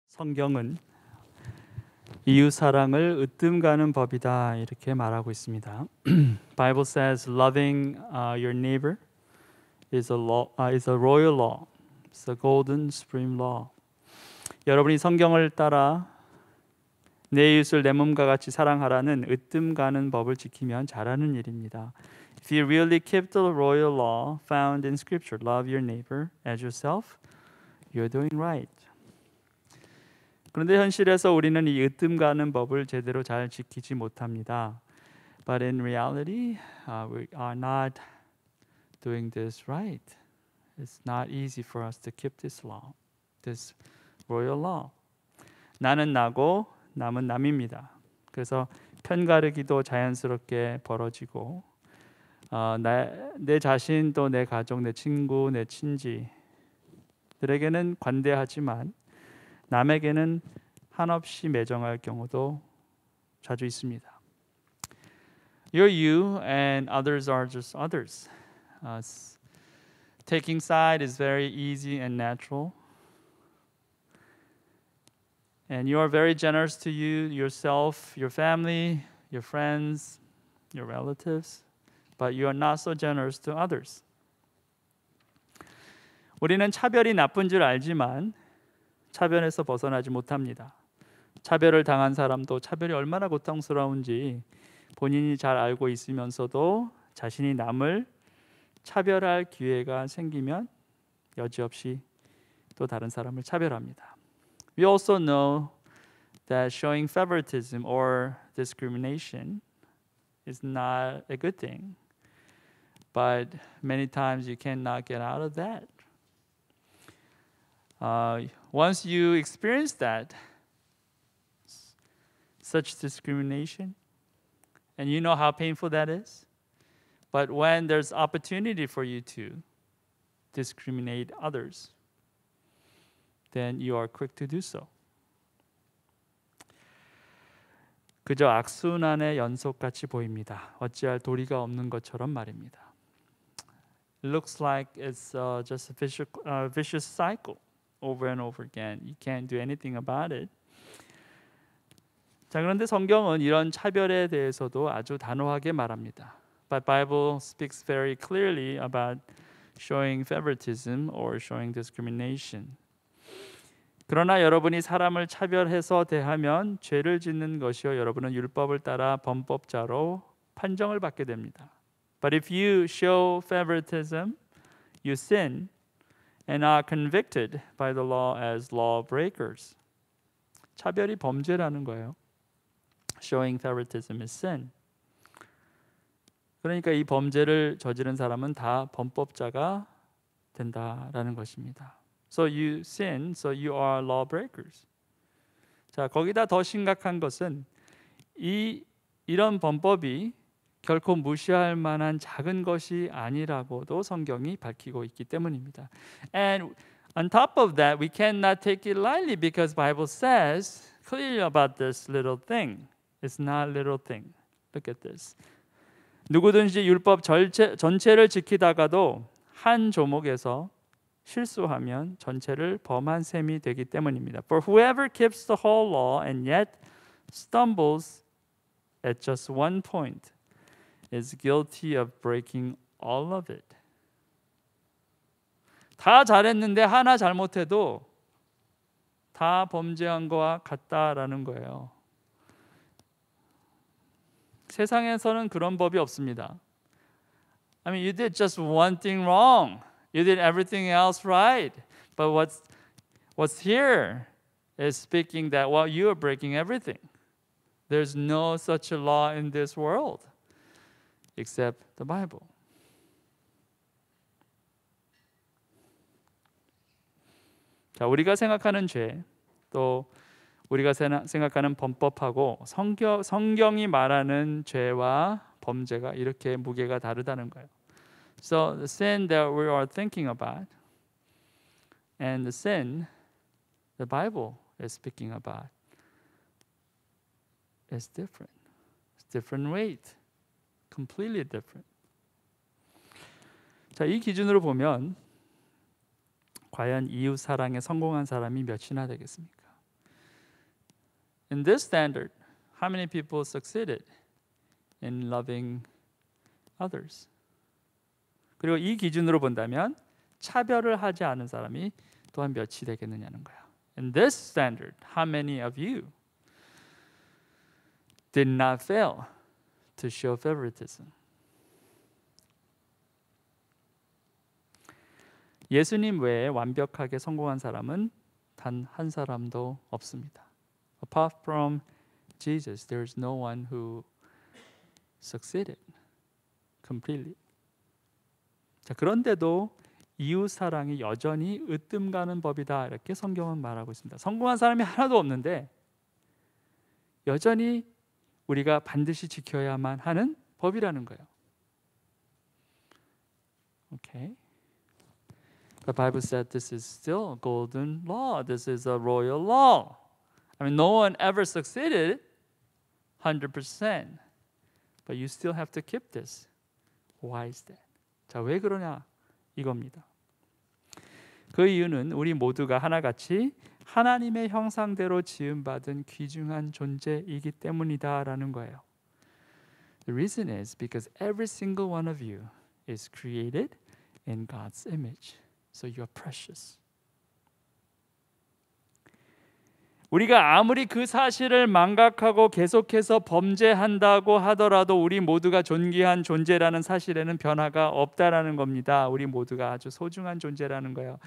성경은 이웃 사랑을 으뜸가는 법이다 이렇게 말하고 있습니다. Bible says loving your neighbor is a royal law. It's a golden supreme law. 여러분이 성경을 따라 내 이웃을 내 몸과 같이 사랑하라는 으뜸가는 법을 지키면 잘하는 일입니다. If you really keep the royal law found in Scripture, love your neighbor as yourself, you're doing right. 그런데 현실에서 우리는 이 으뜸가는 법을 제대로 잘 지키지 못합니다. But in reality, we are not doing this right. It's not easy for us to keep this law, this royal law. 나는 나고 남은 남입니다. 그래서 편가르기도 자연스럽게 벌어지고 내 자신 또 내 가족, 내 친구, 내 친지들에게는 관대하지만 남에게는 한없이 매정할 경우도 자주 있습니다. You're you and others are just others. Taking side is very easy and natural. And you are very generous to you, yourself, your family, your friends, your relatives. But you are not so generous to others. 우리는 차별이 나쁜 줄 알지만 차별에서 벗어나지 못합니다. 차별을 당한 사람도 차별이 얼마나 고통스러운지 본인이 잘 알고 있으면서도 자신이 남을 차별할 기회가 생기면 여지없이 또 다른 사람을 차별합니다. We also know that showing favoritism or discrimination is not a good thing. But many times you cannot get out of that. Once you experience that, such discrimination, and you know how painful that is, but when there's opportunity for you to discriminate others, then you are quick to do so. 그저 악순환의 연속같이 보입니다. 어찌할 도리가 없는 것처럼 말입니다. It looks like it's just a vicious cycle. Over and over again. You can't do anything about it. 자, 그런데 성경은 이런 차별에 대해서도 아주 단호하게 말합니다. But Bible speaks very clearly about showing favoritism or showing discrimination. 그러나 여러분이 사람을 차별해서 대하면 죄를 짓는 것이요 여러분은 율법을 따라 범법자로 판정을 받게 됩니다. But if you show favoritism, you sin. And are convicted by the law as lawbreakers. 차별이 범죄라는 거예요. Showing favoritism is sin. 그러니까 이 범죄를 저지른 사람은 다 범법자가 된다라는 것입니다. So you sin, so you are lawbreakers. 자, 거기다 더 심각한 것은 이런 범법이 결코 무시할 만한 작은 것이 아니라고도 성경이 밝히고 있기 때문입니다. And on top of that, we cannot take it lightly because Bible says clearly about this little thing. It's not a little thing. Look at this. 누구든지 율법 전체를 지키다가도 한 조목에서 실수하면 전체를 범한 셈이 되기 때문입니다. For whoever keeps the whole law and yet stumbles at just one point is guilty of breaking all of it. 다 잘했는데 하나 잘못해도 다 범죄한 거와 같다라는 거예요. 세상에서는 그런 법이 없습니다. I mean, you did just one thing wrong. You did everything else right. But what's here is speaking that well, you are breaking everything. There's no such a law in this world. Except the Bible. 자, 우리가 생각하는 죄, 또 우리가 생각하는 범법하고 성경이 말하는 죄와 범죄가 이렇게 무게가 다르다는 거예요. So the sin that we are thinking about and the sin the Bible is speaking about is different. It's different weight. Completely different. 자, 이 기준으로 보면 과연 이웃 사랑에 성공한 사람이 몇이나 되겠습니까? In this standard, how many people succeeded in loving others? 그리고 이 기준으로 본다면 차별을 하지 않은 사람이 또한 몇이 되겠느냐는 거야. In this standard, how many of you did not fail to show favoritism? 예수님 외에 완벽하게 성공한 사람은 단 한 사람도 없습니다. Apart from Jesus, there is no one who succeeded completely. 자, 그런데도 이웃 사랑이 여전히 으뜸 가는 법이다. 이렇게 성경은 말하고 있습니다. 성공한 사람이 하나도 없는데 여전히 우리가 반드시 지켜야만 하는 법이라는 거예요. Okay. The Bible said this is still a golden law. This is a royal law. I mean, no one ever succeeded 100%. But you still have to keep this. Why is that? 자, 왜 그러냐? 이겁니다. 그 이유는 우리 모두가 하나같이 하나님의 형상대로 지음받은 귀중한 존재이기 때문이다라는 거예요. The reason is because every single one of you is created in God's image. So you are precious. 우리가 아무리 그 사실을 망각하고 계속해서 범죄한다고 하더라도 우리 모두가 존귀한 존재라는 사실에는 변화가 없다라는 겁니다. 우리 모두가 아주 소중한 존재라는 거예요.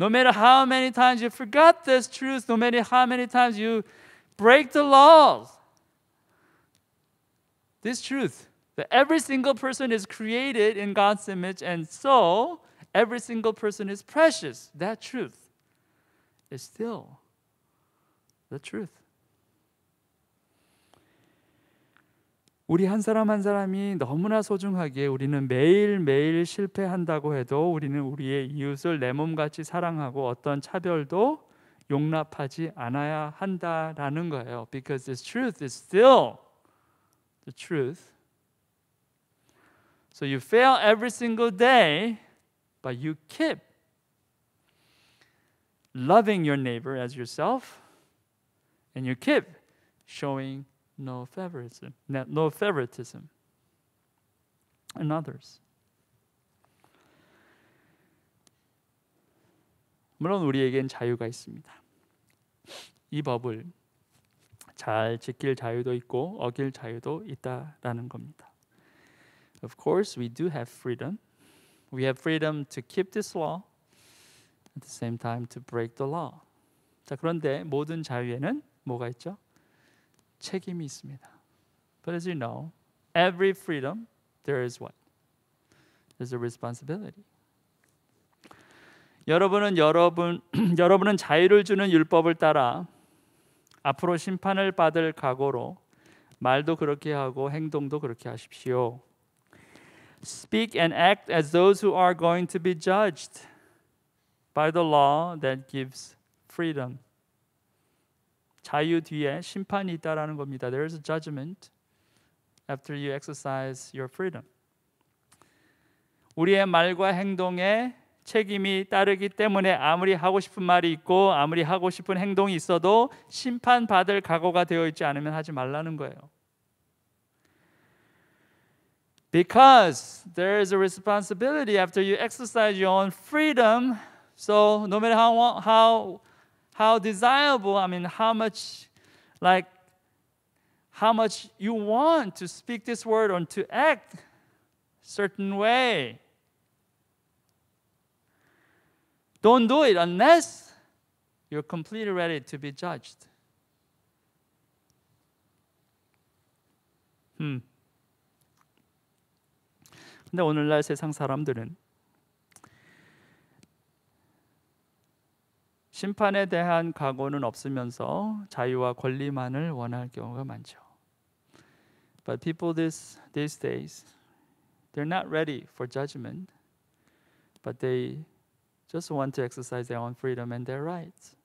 No matter how many times you forgot this truth, no matter how many times you break the laws, this truth, that every single person is created in God's image and so every single person is precious. That truth is still the truth. 우리 한 사람 한 사람이 너무나 소중하기에 우리는 매일매일 실패한다고 해도 우리는 우리의 이웃을 내 몸같이 사랑하고 어떤 차별도 용납하지 않아야 한다라는 거예요. Because this truth is still the truth. So you fail every single day, but you keep loving your neighbor as yourself. And you keep showing no favoritism in others. 물론 우리에겐 자유가 있습니다. 이 법을 잘 지킬 자유도 있고 어길 자유도 있다라는 겁니다. Of course, we do have freedom. We have freedom to keep this law, at the same time to break the law. 자, 그런데 모든 자유에는 뭐가 있죠? 책임이 있습니다. But as you know, every freedom there is what? There's a responsibility. 여러분은 자유를 주는 율법을 따라 앞으로 심판을 받을 각오로 말도 그렇게 하고 행동도 그렇게 하십시오. Speak and act as those who are going to be judged by the law that gives freedom. 자유 뒤에 심판이 있다라는 겁니다. There is a judgment after you exercise your freedom. 우리의 말과 행동에 책임이 따르기 때문에 아무리 하고 싶은 말이 있고 아무리 하고 싶은 행동이 있어도 심판받을 각오가 되어 있지 않으면 하지 말라는 거예요. Because there is a responsibility after you exercise your own freedom. So no matter how desirable, I mean, how much you want to speak this word or to act certain way, don't do it unless you're completely ready to be judged. 근데 오늘날 세상 사람들은 심판에 대한 각오는 없으면서 자유와 권리만을 원할 경우가 많죠. But people these days, they're not ready for judgment, but they just want to exercise their own freedom and their rights.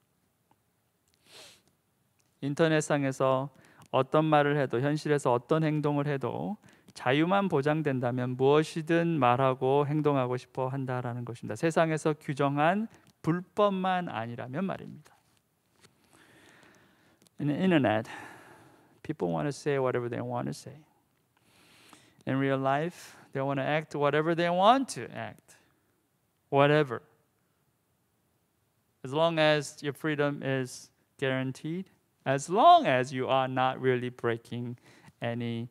인터넷상에서 어떤 말을 해도 현실에서 어떤 행동을 해도 자유만 보장된다면 무엇이든 말하고 행동하고 싶어 한다라는 것입니다. 세상에서 규정한 불법만 아니라면 말입니다. In the internet, people want to say whatever they want to say. In real life, they want to act whatever they want to act. Whatever. As long as your freedom is guaranteed, as long as you are not really breaking any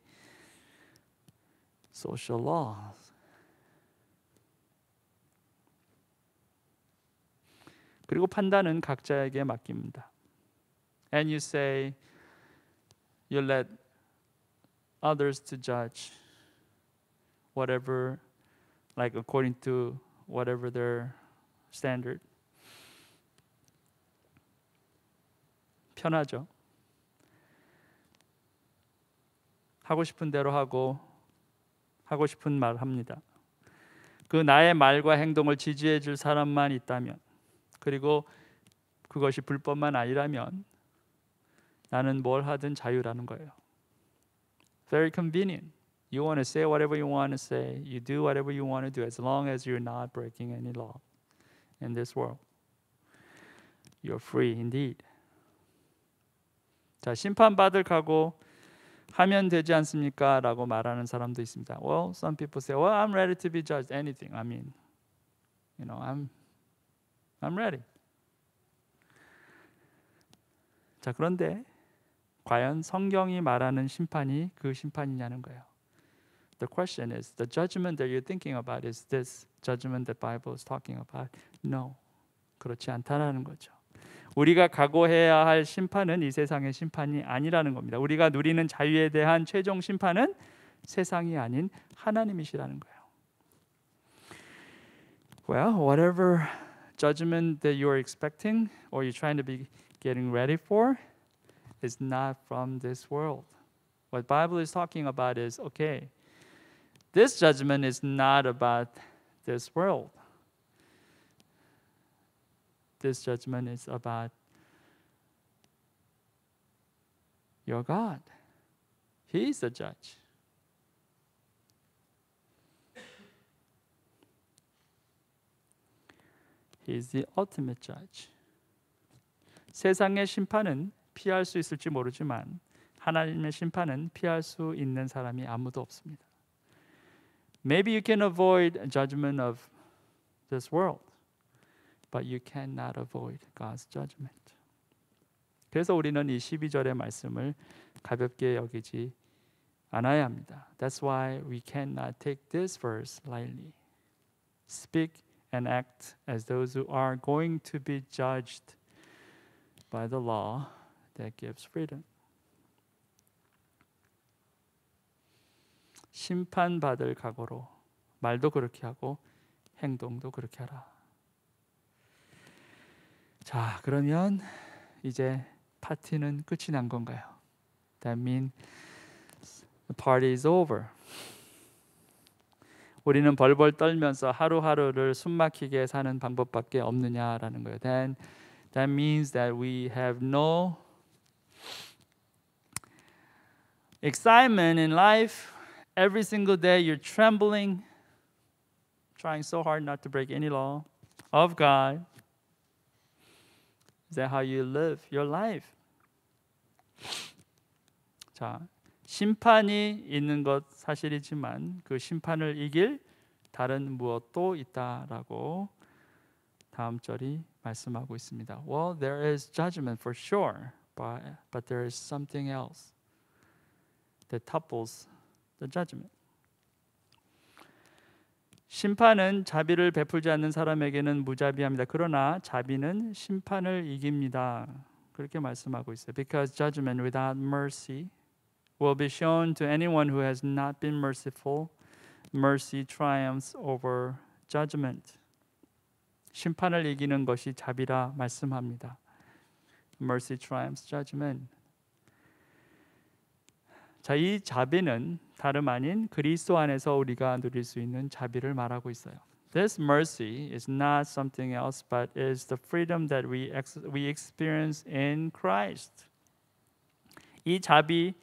social laws. 그리고 판단은 각자에게 맡깁니다. And you say, you let others to judge whatever, like according to whatever their standard. 편하죠. 하고 싶은 대로 하고 하고 싶은 말 합니다. 그 나의 말과 행동을 지지해 줄 사람만 있다면, 그리고 그것이 불법만 아니라면 나는 뭘 하든 자유라는 거예요. Very convenient. You want to say whatever you want to say. You do whatever you want to do as long as you're not breaking any law in this world. You're free indeed. 자, 심판받을 각오 하면 되지 않습니까? 라고 말하는 사람도 있습니다. Well, some people say, well, I'm ready to be judged. Anything. I mean, you know, I'm ready. 자, 그런데 과연 성경이 말하는 심판이 그 심판이냐는 거예요. The question is, the judgment that you're thinking about, is this judgment that Bible is talking about? No. 그렇지 않다라는 거죠. 우리가 각오해야 할 심판은 이 세상의 심판이 아니라는 겁니다. 우리가 누리는 자유에 대한 최종 심판은 세상이 아닌 하나님이시라는 거예요. Well, whatever judgment that you are expecting or you're trying to be getting ready for is not from this world. What Bible is talking about is, okay, this judgment is not about this world. This judgment is about your God. He is the judge. He is the ultimate judge. 세상의 심판은 피할 수 있을지 모르지만 하나님의 심판은 피할 수 있는 사람이 아무도 없습니다. Maybe you can avoid judgment of this world, but you cannot avoid God's judgment. 그래서 우리는 이 12절의 말씀을 가볍게 여기지 않아야 합니다. That's why we cannot take this verse lightly. Speak and act as those who are going to be judged by the law that gives freedom. 심판받을 각오로 말도 그렇게 하고 행동도 그렇게 하라. 자, 그러면 이제 파티는 끝이 난 건가요? That means the party is over. 우리는 벌벌 떨면서 하루하루를 숨막히게 사는 방법밖에 없느냐라는 거예요. Then that means that we have no excitement in life. Every single day you're trembling, trying so hard not to break any law of God. Is that how you live your life? 자, 심판이 있는 것 사실이지만 그 심판을 이길 다른 무엇도 있다라고 다음 절이 말씀하고 있습니다. Well, there is judgment for sure, but there is something else that topples the judgment. 심판은 자비를 베풀지 않는 사람에게는 무자비합니다. 그러나 자비는 심판을 이깁니다. 그렇게 말씀하고 있어요. Because judgment without mercy will be shown to anyone who has not been merciful. Mercy triumphs over judgment. 심판을 이기는 것이 자비라 말씀합니다. Mercy triumphs judgment. 자, 이 자비는 다름 아닌 그리스도 안에서 우리가 누릴 수 있는 자비를 말하고 있어요. This mercy is not something else, but is the freedom that we experience in Christ. 이 자비,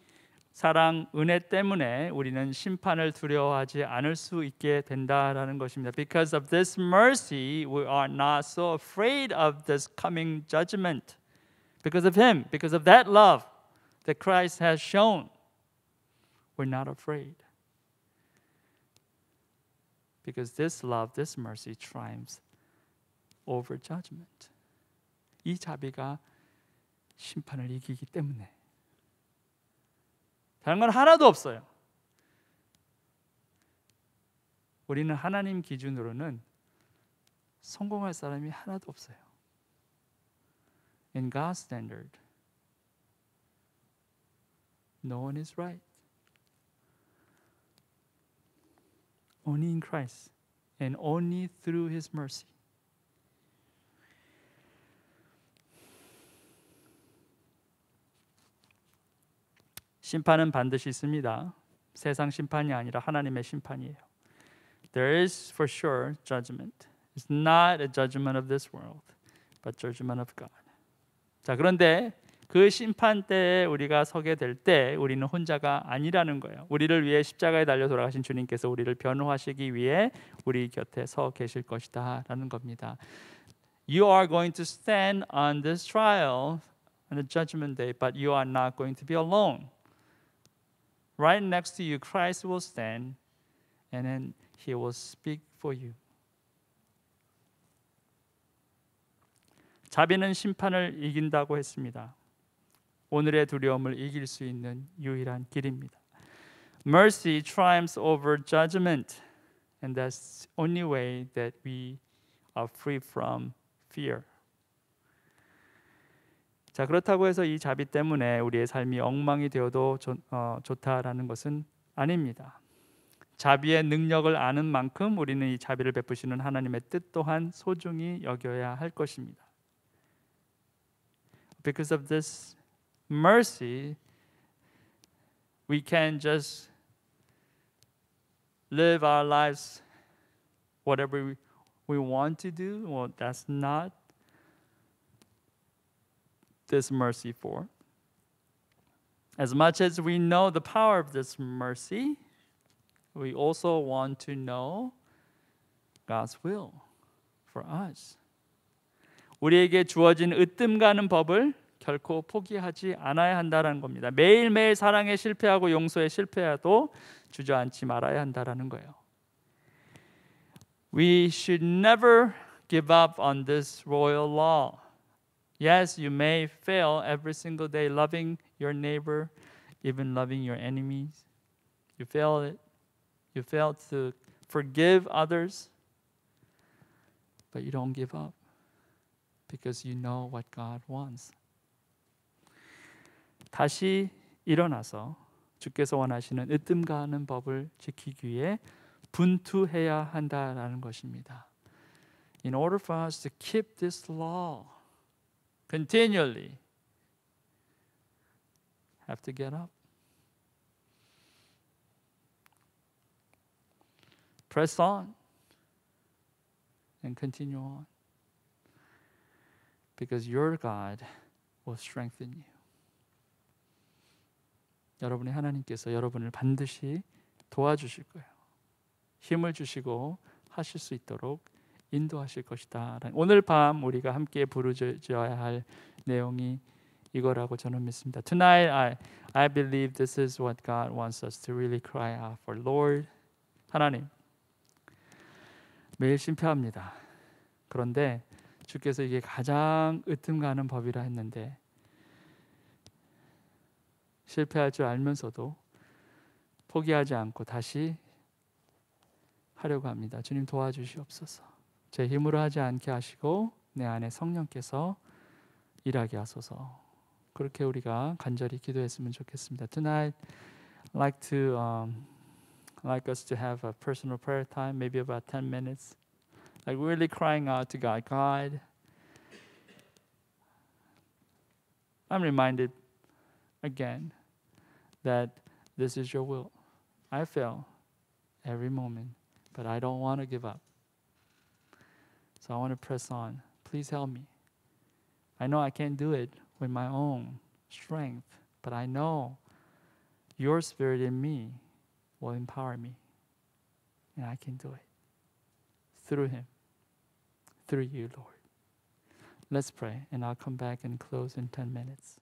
사랑, 은혜 때문에 우리는 심판을 두려워하지 않을 수 있게 된다라는 것입니다. Because of this mercy, we are not so afraid of this coming judgment. Because of Him, because of that love that Christ has shown, we're not afraid. Because this love, this mercy triumphs over judgment. 이 자비가 심판을 이기기 때문에. 다른 건 하나도 없어요. 우리는 하나님 기준으로는 성공할 사람이 하나도 없어요. In God's standard, no one is right. Only in Christ and only through His mercy. 심판은 반드시 있습니다. 세상 심판이 아니라 하나님의 심판이에요. There is for sure judgment. It's not a judgment of this world, but judgment of God. 자, 그런데 그 심판 때에 우리가 서게 될 때 우리는 혼자가 아니라는 거예요. 우리를 위해 십자가에 달려 돌아가신 주님께서 우리를 변호하시기 위해 우리 곁에 서 계실 것이다 라는 겁니다. You are going to stand on this trial on the judgment day, but you are not going to be alone. Right next to you, Christ will stand, and then He will speak for you. 자비는 심판을 이긴다고 했습니다. 오늘의 두려움을 이길 수 있는 유일한 길입니다. Mercy triumphs over judgment, and that's the only way that we are free from fear. 자, 그렇다고 해서 이 자비 때문에 우리의 삶이 엉망이 되어도 좋다라는 것은 아닙니다. 자비의 능력을 아는 만큼 우리는 이 자비를 베푸시는 하나님의 뜻 또한 소중히 여겨야 할 것입니다. Because of this mercy, we can just live our lives whatever we want to do. Well, that's not this mercy for. As much as we know the power of this mercy, we also want to know God's will for us. 우리에게 주어진 으뜸 가는 법을 결코 포기하지 않아야 한다는 겁니다. 매일매일 사랑에 실패하고 용서에 실패해도 주저앉지 말아야 한다는 거예요. We should never give up on this royal law. Yes, you may fail every single day loving your neighbor, even loving your enemies. You fail it. You fail to forgive others, but you don't give up because you know what God wants. 다시 일어나서 주께서 원하시는 으뜸 가는 법을 지키기 위해 분투해야 한다라는 것입니다. In order for us to keep this law continually, have to get up. Press on and continue on. Because your God will strengthen you. 여러분의 하나님께서 여러분을 반드시 도와주실 거예요. 힘을 주시고 하실 수 있도록 인도하실 것이다. 오늘 밤 우리가 함께 부르짖어야 할 내용이 이거라고 저는 믿습니다. Tonight I believe this is what God wants us to really cry out for. Lord, 하나님, 매일 실패합니다. 그런데 주께서 이게 가장 으뜸 가는 법이라 했는데 실패할 줄 알면서도 포기하지 않고 다시 하려고 합니다. 주님 도와주시옵소서. 제 힘으로 하지 않게 하시고 내 안에 성령께서 일하게 하소서. 그렇게 우리가 간절히 기도했으면 좋겠습니다. Tonight, like us to have a personal prayer time, maybe about 10 minutes. Like really crying out to God. God, I'm reminded again that this is your will. I fail every moment, but I don't want to give up. So I want to press on. Please help me. I know I can't do it with my own strength, but I know your spirit in me will empower me, and I can do it through Him, through you, Lord. Let's pray, and I'll come back and close in 10 minutes.